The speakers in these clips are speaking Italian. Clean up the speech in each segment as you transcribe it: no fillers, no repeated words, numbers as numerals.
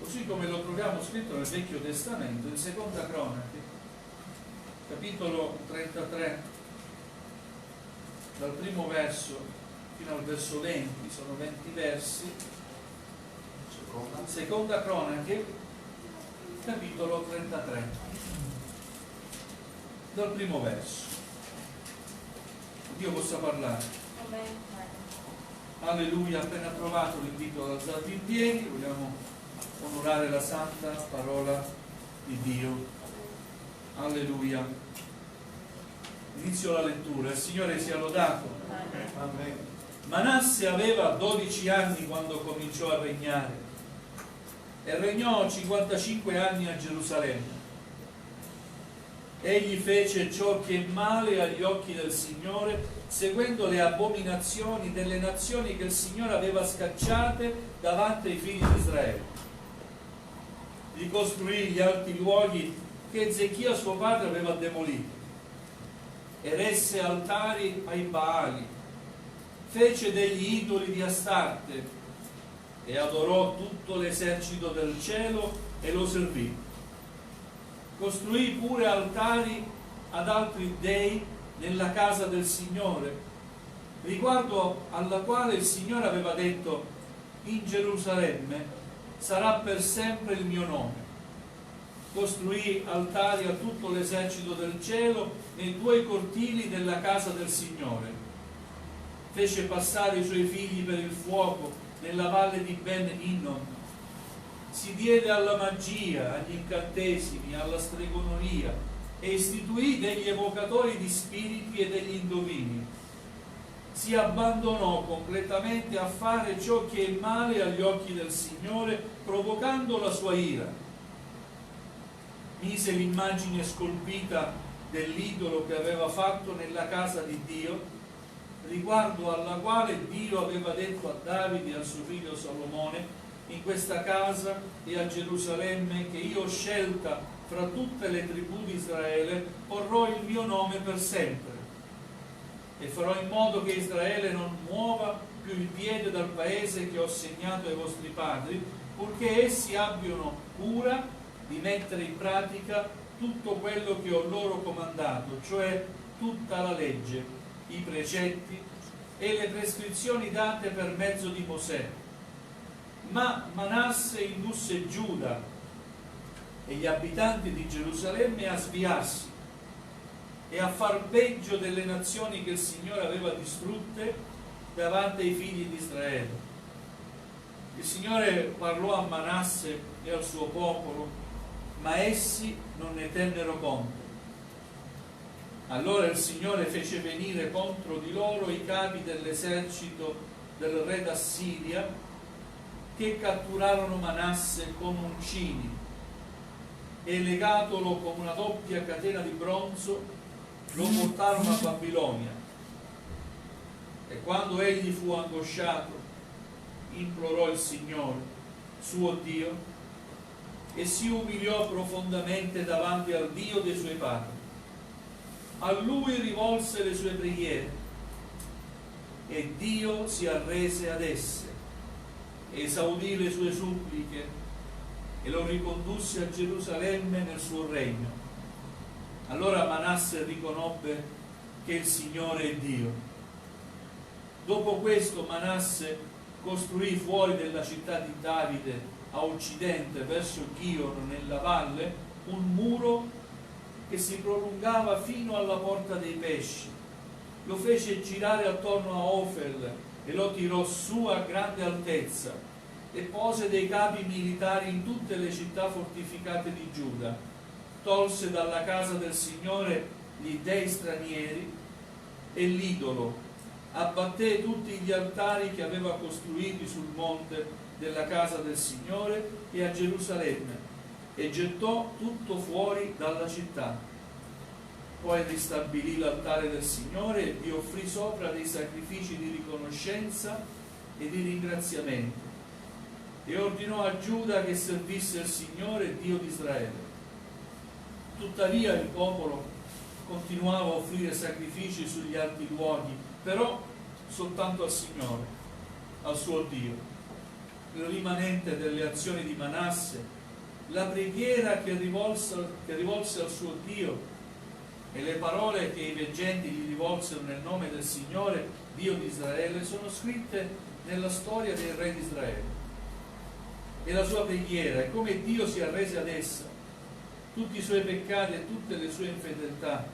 così come lo troviamo scritto nel Vecchio Testamento, in Seconda Cronache, capitolo 33, dal primo verso fino al verso 20, sono 20 versi. Seconda Cronache, capitolo 33, dal primo verso. Dio possa parlare. Alleluia. Appena trovato l'invito ad alzarvi in piedi, vogliamo onorare la santa parola di Dio. Alleluia. Inizio la lettura. Il Signore sia lodato. Amen. Manasse aveva 12 anni quando cominciò a regnare e regnò 55 anni a Gerusalemme. Egli fece ciò che è male agli occhi del Signore, seguendo le abominazioni delle nazioni che il Signore aveva scacciate davanti ai figli di Israele. Ricostruì gli alti luoghi che Ezechia suo padre aveva demoliti, eresse altari ai Baali, fece degli idoli di Astarte e adorò tutto l'esercito del cielo e lo servì. Costruì pure altari ad altri dei nella casa del Signore, riguardo alla quale il Signore aveva detto: in Gerusalemme sarà per sempre il mio nome. Costruì altari a tutto l'esercito del cielo nei 2 cortili della casa del Signore. Fece passare i suoi figli per il fuoco nella valle di Ben Hinnom. Si diede alla magia, agli incantesimi, alla stregoneria e istituì degli evocatori di spiriti e degli indovini. Si abbandonò completamente a fare ciò che è male agli occhi del Signore, provocando la sua ira. Mise l'immagine scolpita dell'idolo che aveva fatto nella casa di Dio, riguardo alla quale Dio aveva detto a Davide e al suo figlio Salomone: in questa casa e a Gerusalemme che io ho scelta fra tutte le tribù di Israele porrò il mio nome per sempre e farò in modo che Israele non muova più il piede dal paese che ho segnato ai vostri padri, purché essi abbiano cura di mettere in pratica tutto quello che ho loro comandato, cioè tutta la legge, i precetti e le prescrizioni date per mezzo di Mosè. Ma Manasse indusse Giuda e gli abitanti di Gerusalemme a sviarsi e a far peggio delle nazioni che il Signore aveva distrutte davanti ai figli di Israele. Il Signore parlò a Manasse e al suo popolo, ma essi non ne tennero conto. Allora il Signore fece venire contro di loro i capi dell'esercito del re d'Assiria, che catturarono Manasse con uncini e legatolo con una doppia catena di bronzo lo portarono a Babilonia. E quando egli fu angosciato implorò il Signore suo Dio e si umiliò profondamente davanti al Dio dei suoi padri. A lui rivolse le sue preghiere e Dio si arrese ad esse, esaudì le sue suppliche e lo ricondusse a Gerusalemme nel suo regno. Allora Manasse riconobbe che il Signore è Dio. Dopo questo Manasse costruì fuori della città di Davide a occidente verso Chion nella valle un muro che si prolungava fino alla porta dei pesci. Lo fece girare attorno a Ofel e lo tirò su a grande altezza e pose dei capi militari in tutte le città fortificate di Giuda. Tolse dalla casa del Signore gli dei stranieri e l'idolo, abbatté tutti gli altari che aveva costruiti sul monte della casa del Signore e a Gerusalemme e gettò tutto fuori dalla città. Poi ristabilì l'altare del Signore e vi offrì sopra dei sacrifici di riconoscenza e di ringraziamento e ordinò a Giuda che servisse il Signore Dio di Israele. Tuttavia il popolo continuava a offrire sacrifici sugli alti luoghi, però soltanto al Signore, al suo Dio. il rimanente delle azioni di Manasse, la preghiera che rivolse al suo Dio e le parole che i veggenti gli rivolsero nel nome del Signore, Dio di Israele, sono scritte nella storia dei re di Israele. E la sua preghiera e come Dio si arrese ad essa, tutti i suoi peccati e tutte le sue infedeltà,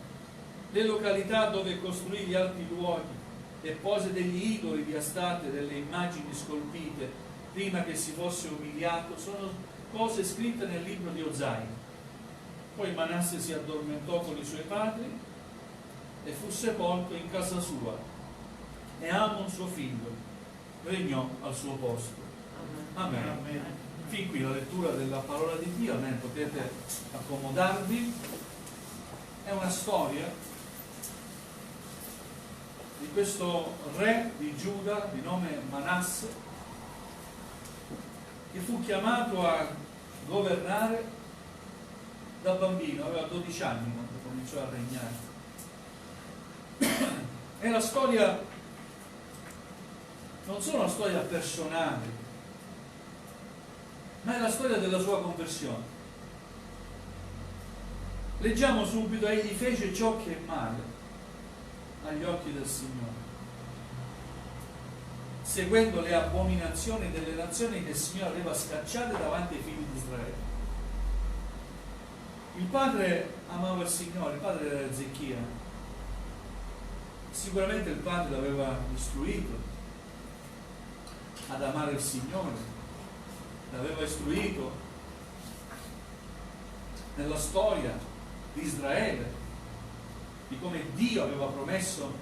le località dove costruì gli alti luoghi e pose degli idoli di Astate, delle immagini scolpite, prima che si fosse umiliato, sono cose scritte nel libro di Osaia. Poi Manasse si addormentò con i suoi padri e fu sepolto in casa sua, e Amon suo figlio regnò al suo posto. Amen. Amen. Fin qui la lettura della parola di Dio. Amen. Potete accomodarvi. È una storia di questo re di Giuda di nome Manasse, che fu chiamato a governare da bambino, aveva 12 anni quando cominciò a regnare. È la storia, non solo una storia personale, ma è la storia della sua conversione. Leggiamo subito: egli fece ciò che è male agli occhi del Signore, seguendo le abominazioni delle nazioni che il Signore aveva scacciate davanti ai figli di Israele. Il padre amava il Signore, il padre era Ezechia. Sicuramente il padre l'aveva istruito ad amare il Signore, l'aveva istruito nella storia di Israele, di come Dio aveva promesso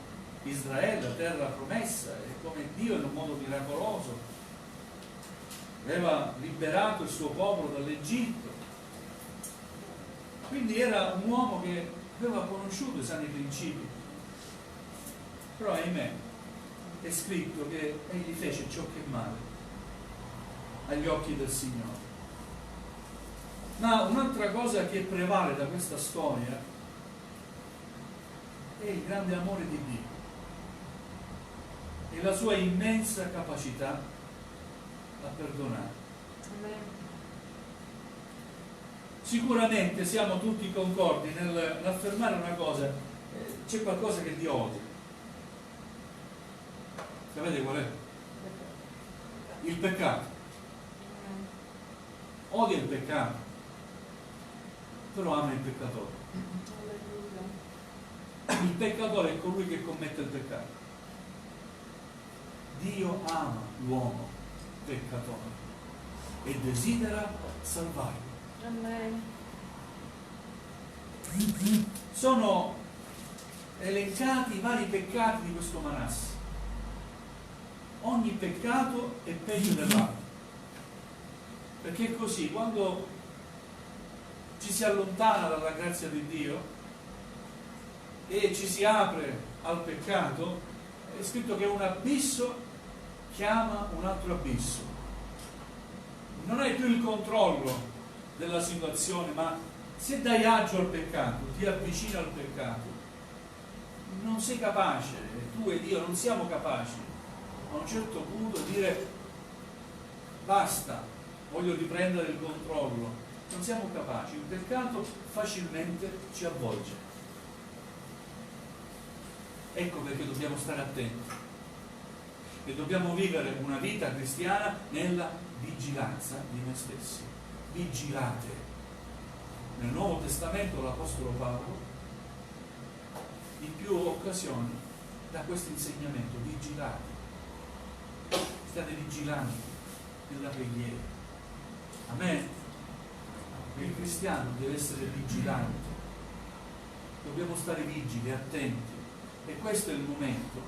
Israele, la terra promessa, e come Dio in un modo miracoloso aveva liberato il suo popolo dall'Egitto. Quindi era un uomo che aveva conosciuto i sani principi. Però ahimè è scritto che egli fece ciò che è male agli occhi del Signore. Ma un'altra cosa che prevale da questa storia è il grande amore di Dio e la sua immensa capacità a perdonare. Amen. Sicuramente siamo tutti concordi nell'affermare una cosa: c'è qualcosa che Dio odia. Sapete qual è? Il peccato. Odia il peccato, però ama il peccatore. Il peccatore è colui che commette il peccato. Dio ama l'uomo peccatore e desidera salvarlo. Amen. Sono elencati i vari peccati di questo Manasse. Ogni peccato è peggio dell'altro, perché è così: quando ci si allontana dalla grazia di Dio e ci si apre al peccato, è scritto che un abisso chiama un altro abisso. Non hai più il controllo della situazione, ma se dai agio al peccato, ti avvicini al peccato, non sei capace, tu e Dio non siamo capaci a un certo punto di dire basta, voglio riprendere il controllo. Non siamo capaci, il peccato facilmente ci avvolge. Ecco perché dobbiamo stare attenti e dobbiamo vivere una vita cristiana nella vigilanza di noi stessi. Vigilate. Nel Nuovo Testamento l'Apostolo Paolo in più occasioni dà questo insegnamento: vigilate, state vigilanti nella preghiera. Amen. Il cristiano deve essere vigilante, dobbiamo stare vigili, attenti, e questo è il momento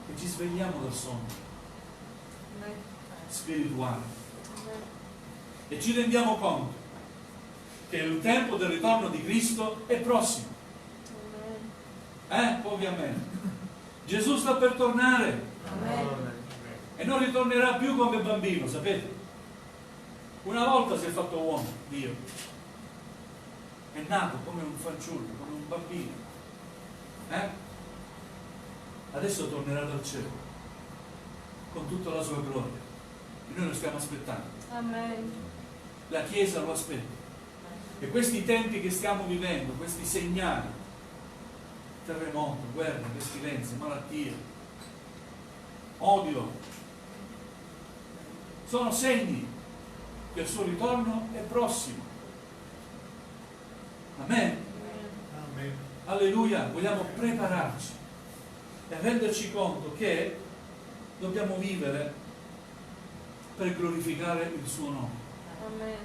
che ci svegliamo dal sonno spirituale e ci rendiamo conto che il tempo del ritorno di Cristo è prossimo. Ovviamente Gesù sta per tornare. Amen. E non ritornerà più come bambino, sapete? Una volta si è fatto uomo, Dio. È nato come un fanciullo, come un bambino. Adesso tornerà dal cielo con tutta la sua gloria e noi lo stiamo aspettando. Amen. La Chiesa lo aspetta. E questi tempi che stiamo vivendo, questi segnali, terremoto, guerre, pestilenze, malattie, odio, sono segni che il suo ritorno è prossimo. Amen. Amen. Alleluia. Vogliamo prepararci e renderci conto che dobbiamo vivere per glorificare il suo nome. Amen.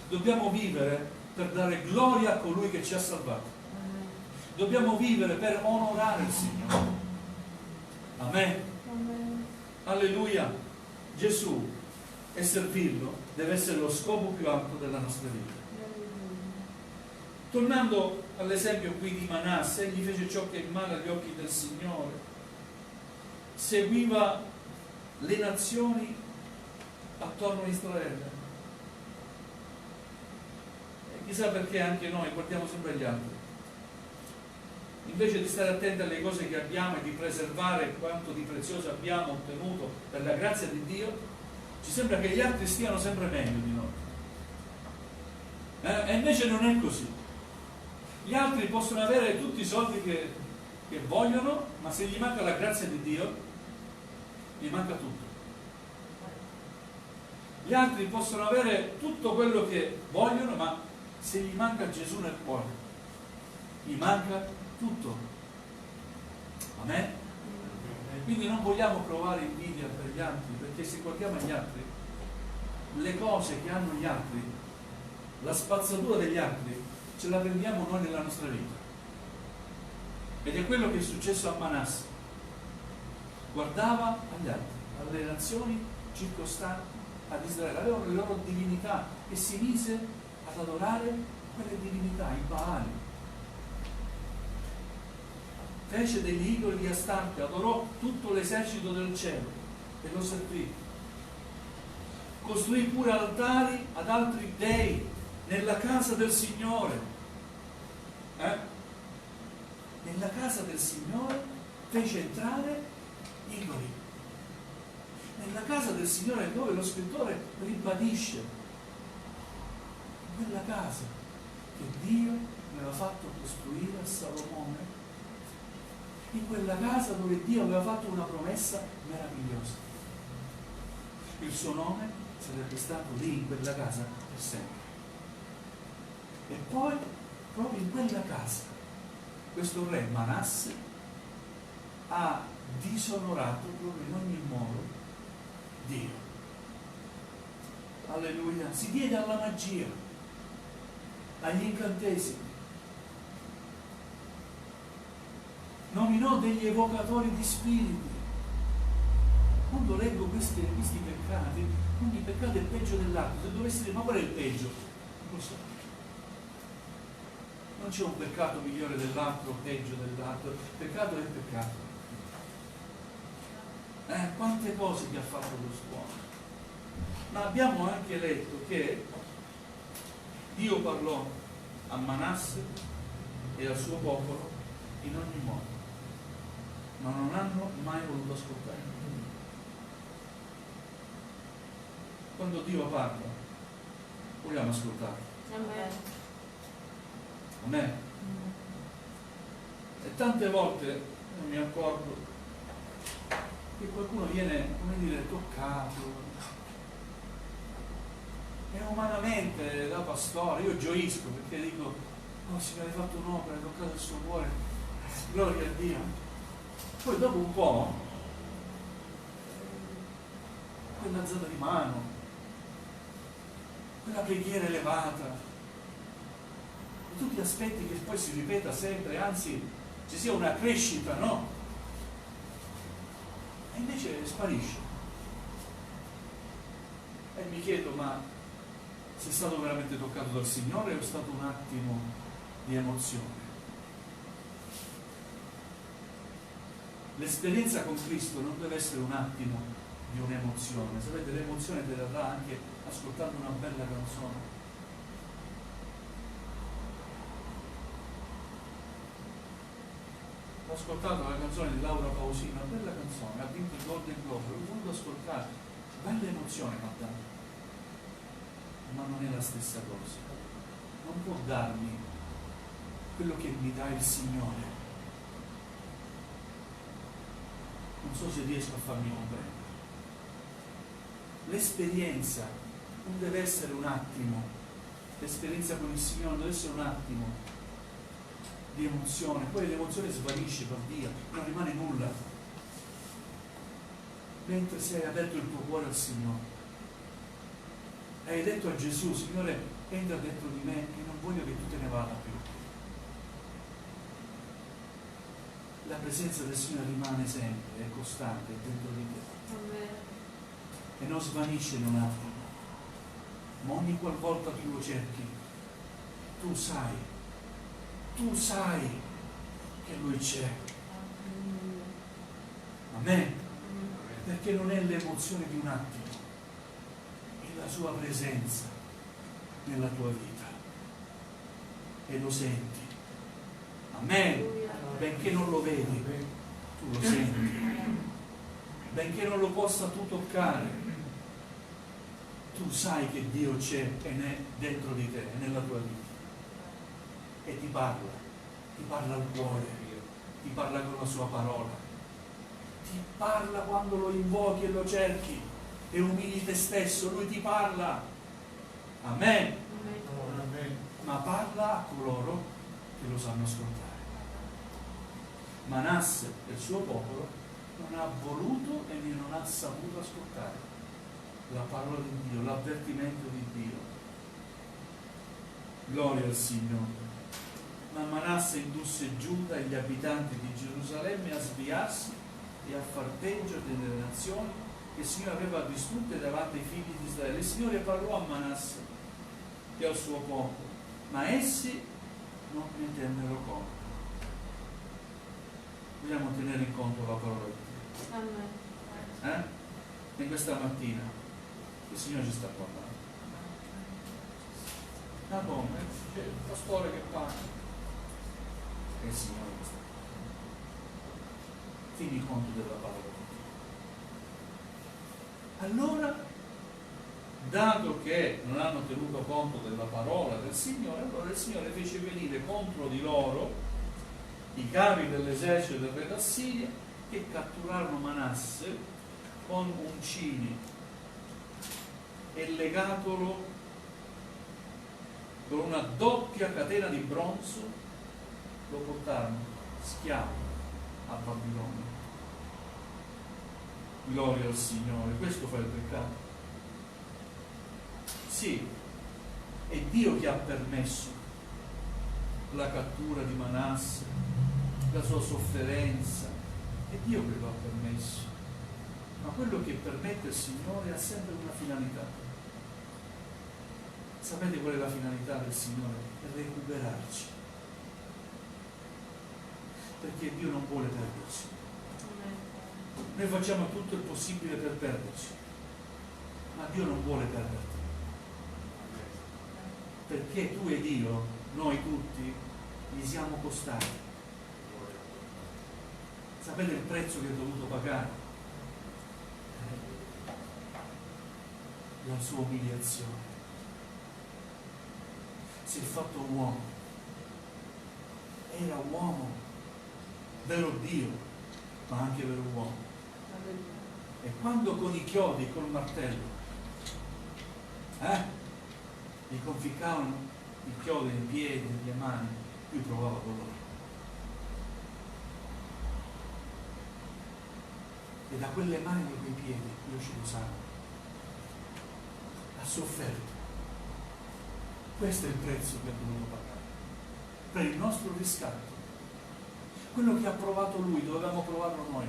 Dobbiamo vivere per dare gloria a colui che ci ha salvato. Amen. Dobbiamo vivere per onorare il Signore. Amen. Amen. Alleluia. Gesù e servirlo deve essere lo scopo più alto della nostra vita. Tornando all'esempio qui di Manasse, egli fece ciò che è male agli occhi del Signore, seguiva le nazioni attorno a Israele. E chissà perché anche noi guardiamo sempre gli altri. Invece di stare attenti alle cose che abbiamo e di preservare quanto di prezioso abbiamo ottenuto per la grazia di Dio, ci sembra che gli altri stiano sempre meglio di noi. E invece non è così. Gli altri possono avere tutti i soldi che vogliono, ma se gli manca la grazia di Dio, gli manca tutto. Gli altri possono avere tutto quello che vogliono, ma se gli manca Gesù nel cuore, gli manca tutto. Amen? Quindi non vogliamo provare invidia per gli altri, perché se guardiamo agli altri, le cose che hanno gli altri, la spazzatura degli altri, ce la prendiamo noi nella nostra vita. Ed è quello che è successo a Manasse. Guardava agli altri, alle nazioni circostanti ad Israele, avevano le loro divinità e si mise ad adorare quelle divinità, i Baali. Fece degli idoli di Astarte, adorò tutto l'esercito del cielo e lo servì. Costruì pure altari ad altri dei nella casa del Signore. Nella casa del Signore fece entrare idoli. Nella casa del Signore, dove lo scrittore ribadisce, in quella casa che Dio aveva fatto costruire a Salomone, in quella casa dove Dio aveva fatto una promessa meravigliosa. Il suo nome sarebbe stato lì in quella casa per sempre. E poi, proprio in quella casa, questo re Manasse ha disonorato proprio in ogni modo Dio. Alleluia. Si diede alla magia, agli incantesimi, nominò degli evocatori di spiriti. Quando leggo questi peccati, ogni peccato è peggio dell'altro. Se dovessi dire, ma qual è il peggio? Non lo so. Non c'è un peccato migliore dell'altro, peggio dell'altro. Il peccato è il peccato. Quante cose che ha fatto quest'uomo. Ma abbiamo anche letto che Dio parlò a Manasse e al suo popolo in ogni modo, ma non hanno mai voluto ascoltare. Quando Dio parla, vogliamo ascoltare. Amen. Amen. E tante volte io mi accorgo che qualcuno viene, come dire, toccato. E umanamente da pastore io gioisco perché dico, oh Signore, hai fatto un'opera, hai toccato il suo cuore, gloria a Dio. Poi dopo un po' quell'alzata di mano, quella preghiera elevata, e tu ti aspetti che poi si ripeta sempre, anzi ci sia una crescita, no? E invece sparisce. E mi chiedo, ma sei stato veramente toccato dal Signore o è stato un attimo di emozione? L'esperienza con Cristo non deve essere un attimo di un'emozione. Sapete, l'emozione te la dà anche ascoltando una bella canzone. Ho ascoltato la canzone di Laura Pausini, una bella canzone, ha vinto il Golden Globe, l'ho voluto ascoltare. bella emozione cantare, ma non è la stessa cosa. Non può darmi quello che mi dà il Signore. Non so se riesco a farmi comprendere. L'esperienza non deve essere un attimo, l'esperienza con il Signore non deve essere un attimo di emozione, poi l'emozione svanisce per via, non rimane nulla. Mentre se hai aperto il tuo cuore al Signore, hai detto a Gesù: Signore, entra dentro di me e non voglio che tu te ne vada più. La presenza del Signore rimane sempre, è costante dentro di te. Amen. E non svanisce in un attimo, ma ogni qualvolta tu lo cerchi, tu sai che Lui c'è. Amen. Perché non è l'emozione di un attimo, è la sua presenza nella tua vita e lo senti. Amen. Benché non lo vedi, tu lo senti. Benché non lo possa tu toccare, tu sai che Dio c'è e è dentro di te, è nella tua vita. E ti parla al cuore, ti parla con la sua parola, ti parla quando lo invochi e lo cerchi e umili te stesso, Lui ti parla. Amen. Amen. Ma parla a coloro che lo sanno ascoltare. Manasse e il suo popolo non ha voluto e non ha saputo ascoltare la parola di Dio, l'avvertimento di Dio. Gloria al Signore. Ma Manasse indusse Giuda e gli abitanti di Gerusalemme a sviarsi e a far peggio delle nazioni che il Signore aveva distrutte davanti ai figli di Israele. Il Signore parlò a Manasse e al suo popolo, ma essi non ne tennero conto. Dobbiamo tenere in conto la parola di Dio. Amen. In questa mattina il Signore ci sta parlando. Ma come? C'è il pastore che parla. È il Signore che sta parlando. Tieni conto della parola di Dio. Allora, dato che non hanno tenuto conto della parola del Signore, allora il Signore fece venire contro di loro i capi dell'esercito del re d'Assiria, che catturarono Manasse con uncini e legatolo con una doppia catena di bronzo, lo portarono schiavo a Babilonia. Gloria al Signore. Questo fa il peccato. Sì, è Dio che ha permesso la cattura di Manasse, la sua sofferenza, è Dio che lo ha permesso. Ma quello che permette il Signore ha sempre una finalità. Sapete qual è la finalità del Signore? È recuperarci. Perché Dio non vuole perderci. Noi facciamo tutto il possibile per perderci, ma Dio non vuole perderti. Perché tu ed io, noi tutti, gli siamo costati. Sapete il prezzo che ha dovuto pagare? La sua umiliazione. Si è fatto uomo. Era uomo, vero Dio, ma anche vero uomo. E quando con i chiodi e col martello gli conficcavano i chiodi nei piedi, nelle mani, lui provava dolore. E da quelle mani e quei piedi Dio ce lo sa. Ha sofferto. Questo è il prezzo che ha dovuto pagare per il nostro riscatto. Quello che ha provato lui dovevamo provarlo noi,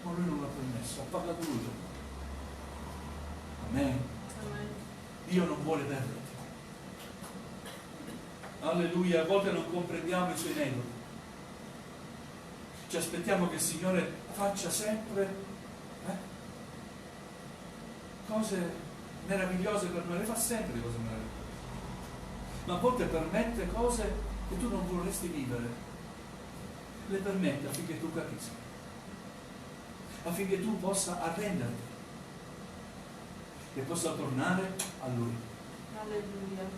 ma lui non l'ha permesso, ha pagato lui. Amen. Dio non vuole perderti. Alleluia. A volte non comprendiamo i suoi aneddoti. Ci aspettiamo che il Signore faccia sempre cose meravigliose per noi, le fa sempre le cose meravigliose, ma a volte permette cose che tu non vorresti vivere, le permette affinché tu capisca. affinché tu possa arrenderti e possa tornare a Lui. Alleluia.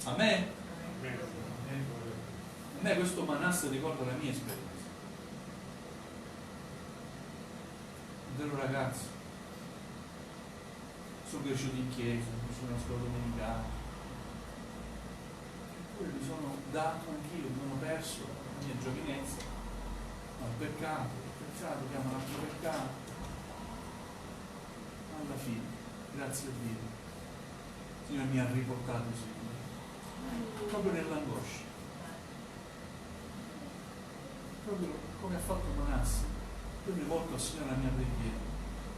A me questo Manasse ricorda la mia esperienza. Quando ero ragazzo, sono cresciuto in chiesa, mi sono una scuola domenicale, eppure mi sono dato anch'io, mi sono perso la mia giovinezza al peccato, chiamano altro peccato. Alla fine, grazie a Dio, il Signore mi ha riportato sicuro, proprio nell'angoscia, proprio come ha fatto Manasse. Io rivolto al Signore la mia preghiera.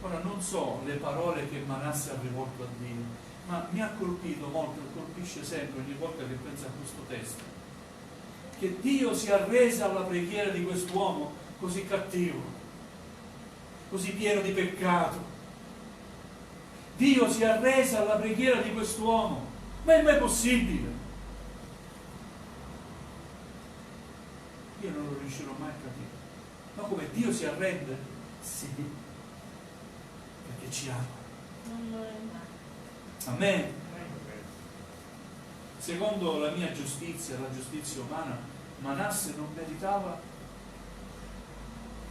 Ora non so le parole che Manasse ha rivolto a Dio, ma mi ha colpito molto e colpisce sempre ogni volta che penso a questo testo, che Dio si arrese alla preghiera di quest'uomo così cattivo, così pieno di peccato. Dio si arrese alla preghiera di quest'uomo. Ma è mai possibile? Io non lo riuscirò mai a capire. Ma come Dio si arrende? Sì, perché ci ama. Amen. Secondo la mia giustizia, la giustizia umana, Manasse non meritava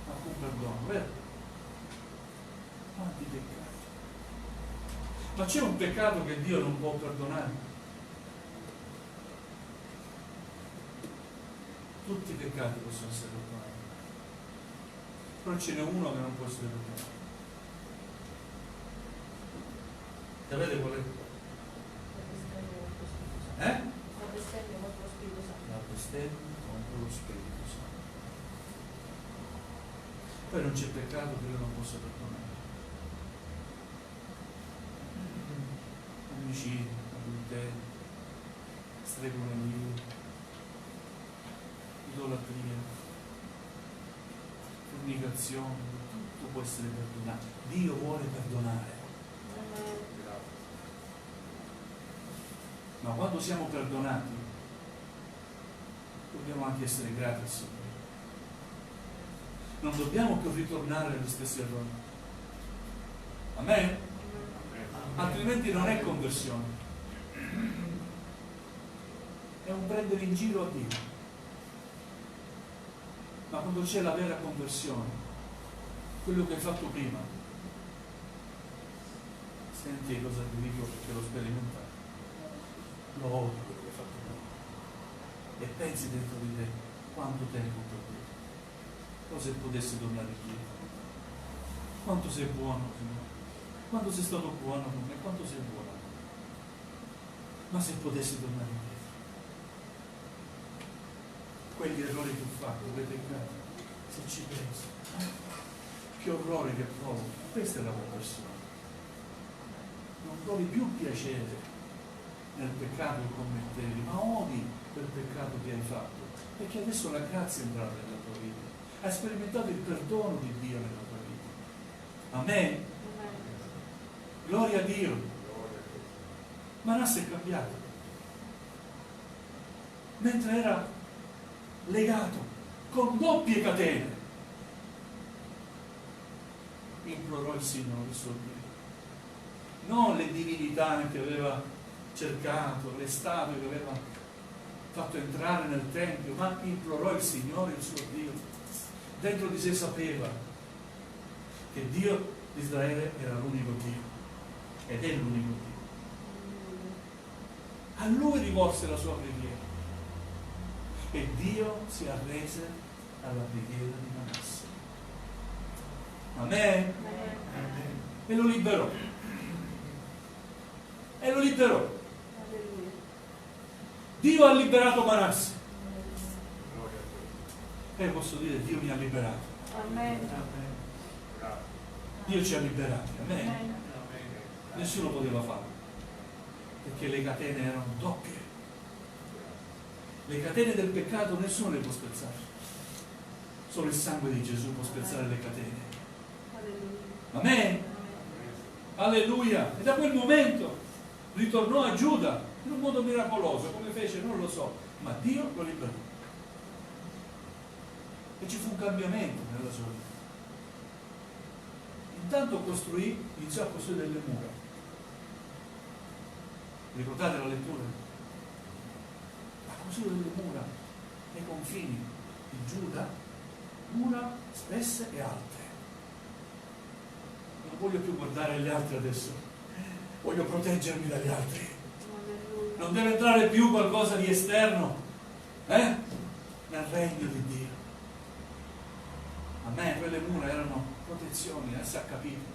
alcun perdono, vero? Quanti peccati. Ma c'è un peccato che Dio non può perdonare? Tutti i peccati possono essere perdonati, però ce n'è uno che non può essere perdonato. Sapete qual è? La bestemmia contro lo Spirito Santo. La bestemmia contro lo Spirito Santo. Poi non c'è peccato che Dio non possa perdonare. Omicidio, adulterio, stregoneria, idolatria, fornicazione, tutto può essere perdonato. Dio vuole perdonare. Ma quando siamo perdonati dobbiamo anche essere grati al Signore. Non dobbiamo più ritornare agli stessi errori. Amen? Altrimenti non è conversione, è un prendere in giro a Dio. Ma quando c'è la vera conversione, quello che hai fatto prima, senti cosa ti dico perché l'ho sperimentato, lo odio quello che hai fatto prima e pensi dentro di te quanto tempo ho perduto. Cosa se potessi tornare indietro, quanto sei buono, Signore, quanto sei stato buono con me, quanto sei buono. Ma se potessi tornare indietro, quegli errori che ho fatto, quei peccati, se ci penso, che orrore che provo. Questa è la conversione. Non provi più piacere nel peccato che commettevi, ma odi quel peccato che hai fatto, perché adesso la grazia è entrata nella tua vita, hai sperimentato il perdono di Dio nella tua vita. Amen. Gloria a Dio. Manasse è cambiato. Mentre era legato con doppie catene, implorò il Signore il suo Dio. Non le divinità che aveva cercato, le statue che aveva fatto entrare nel Tempio, ma implorò il Signore il suo Dio. Dentro di sé sapeva che Dio di Israele era l'unico Dio ed è l'unico Dio. A Lui rivolse la sua preghiera e Dio si arrese alla preghiera di Manasse. Amen. E lo liberò. E lo liberò. Dio ha liberato Manasse. E posso dire, Dio mi ha liberato. Amen. Dio ci ha liberati. Amen. Nessuno poteva farlo, perché le catene erano doppie. Le catene del peccato nessuno le può spezzare, solo il sangue di Gesù può spezzare le catene. Amen. Alleluia. E da quel momento ritornò a Giuda in un modo miracoloso. Come fece non lo so, ma Dio lo liberò e ci fu un cambiamento nella sua vita. Intanto iniziò a costruire delle mura. Ricordate la lettura? Ha costruito delle mura nei confini di Giuda, mura spesse e alte. Non voglio più guardare gli altri adesso, voglio proteggermi dagli altri. Non deve entrare più qualcosa di esterno nel regno di Dio. A me quelle mura erano protezioni, si ha capito.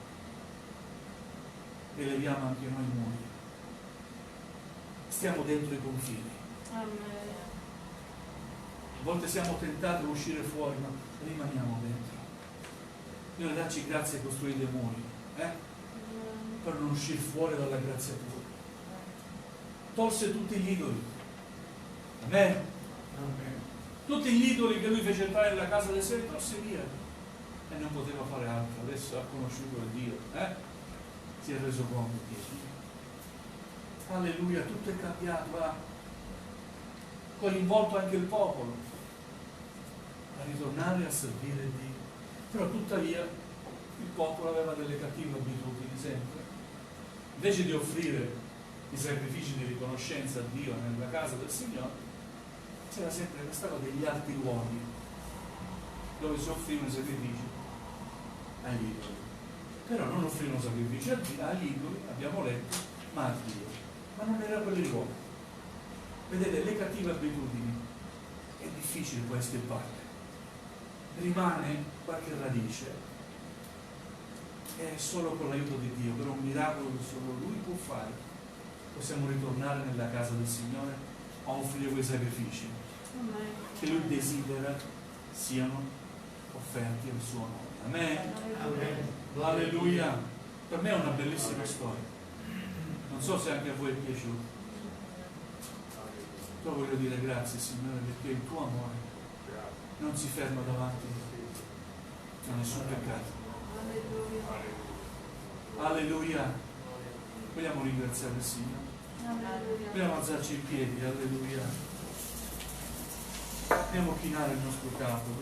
Eleviamo anche noi i muri. Stiamo dentro i confini. Amen. A volte siamo tentati a uscire fuori, ma rimaniamo dentro. Dio dacci grazie a costruire dei muri, per non uscire fuori dalla grazia tua. Tolse tutti gli idoli. Amen. Amen. Tutti gli idoli che lui fece entrare nella casa del Signore, tolse via. E non poteva fare altro. Adesso ha conosciuto il Dio. Si è reso conto di Dio. Alleluia, tutto è cambiato. Ha coinvolto anche il popolo a ritornare a servire Dio. Però tuttavia il popolo aveva delle cattive abitudini sempre. Invece di offrire i sacrifici di riconoscenza a Dio nella casa del Signore, c'era sempre questa cosa degli altri luoghi dove si offrivano i sacrifici agli idoli. Però non offrivano sacrifici agli idoli, abbiamo letto, ma a Dio. Ma non era quel luogo. Vedete, le cattive abitudini è difficile poi estirparle. Rimane qualche radice. È solo con l'aiuto di Dio, per un miracolo che solo Lui può fare, possiamo ritornare nella casa del Signore a offrire quei sacrifici che Lui desidera siano offerti al suo nome. Amen. Amen. Alleluia. Per me è una bellissima storia. Non so se anche a voi è piaciuto. Però voglio dire grazie, Signore, perché il tuo amore non si ferma davanti a nessun peccato. Alleluia. Vogliamo ringraziare il Signore. Vogliamo alzarci in piedi. Alleluia. Andiamo a chinare il nostro capo.